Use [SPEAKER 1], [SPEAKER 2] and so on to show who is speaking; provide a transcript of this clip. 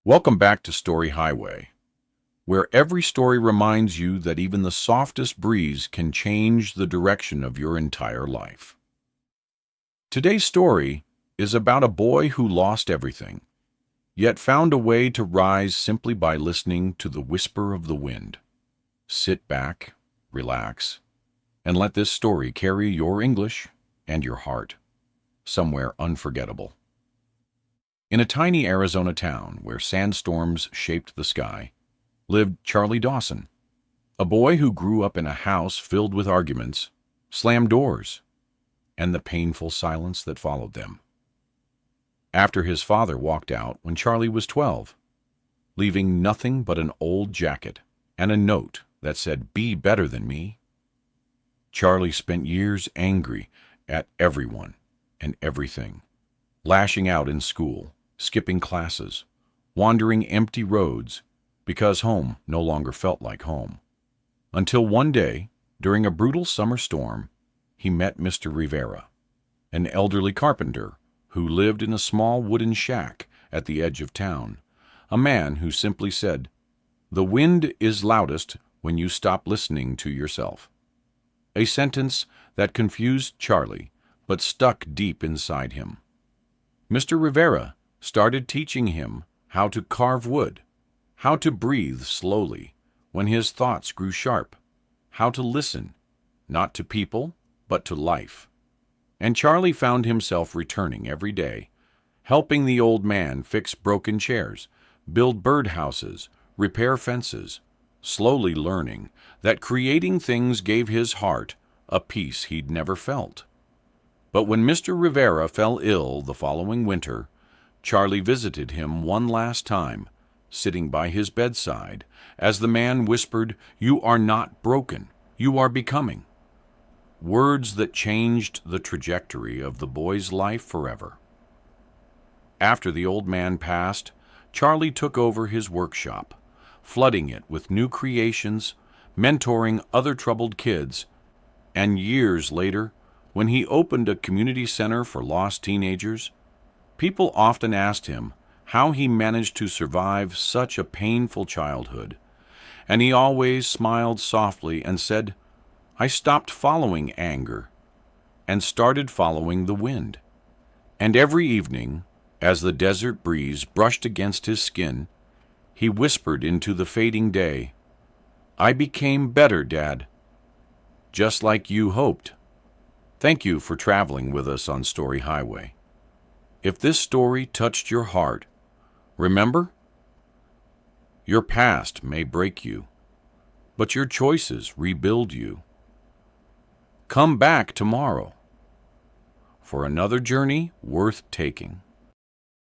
[SPEAKER 1] Welcome back to Story Highway, where every story reminds you that even the softest breeze can change the direction of your entire life. Today's story is about a boy who lost everything, yet found a way to rise simply by listening to the whisper of the wind. Sit back, relax, and let this story carry your English and your heart somewhere unforgettable. In a tiny Arizona town where sandstorms shaped the sky, lived Charlie Dawson, a boy who grew up in a house filled with arguments, slammed doors, and the painful silence that followed them. After his father walked out when Charlie was 12, leaving nothing but an old jacket and a note that said, "Be better than me," Charlie spent years angry at everyone and everything, lashing out in school, skipping classes, wandering empty roads because home no longer felt like home. Until one day, during a brutal summer storm, he met Mr. Rivera, an elderly carpenter who lived in a small wooden shack at the edge of town, a man who simply said, "The wind is loudest when you stop listening to yourself." A sentence that confused Charlie, but stuck deep inside him. Mr. Rivera started teaching him how to carve wood, how to breathe slowly when his thoughts grew sharp, how to listen, not to people, but to life. And Charlie found himself returning every day, helping the old man fix broken chairs, build birdhouses, repair fences, slowly learning that creating things gave his heart a peace he'd never felt. But when Mr. Rivera fell ill the following winter, Charlie visited him one last time, sitting by his bedside, as the man whispered, "You are not broken, you are becoming." Words that changed the trajectory of the boy's life forever. After the old man passed, Charlie took over his workshop, flooding it with new creations, mentoring other troubled kids, and years later, when he opened a community center for lost teenagers, people often asked him how he managed to survive such a painful childhood, and he always smiled softly and said, "I stopped following anger and started following the wind." And every evening, as the desert breeze brushed against his skin, he whispered into the fading day, "I became better, Dad, just like you hoped." Thank you for traveling with us on Story Highway. If this story touched your heart, remember, your past may break you, but your choices rebuild you. Come back tomorrow for another journey worth taking.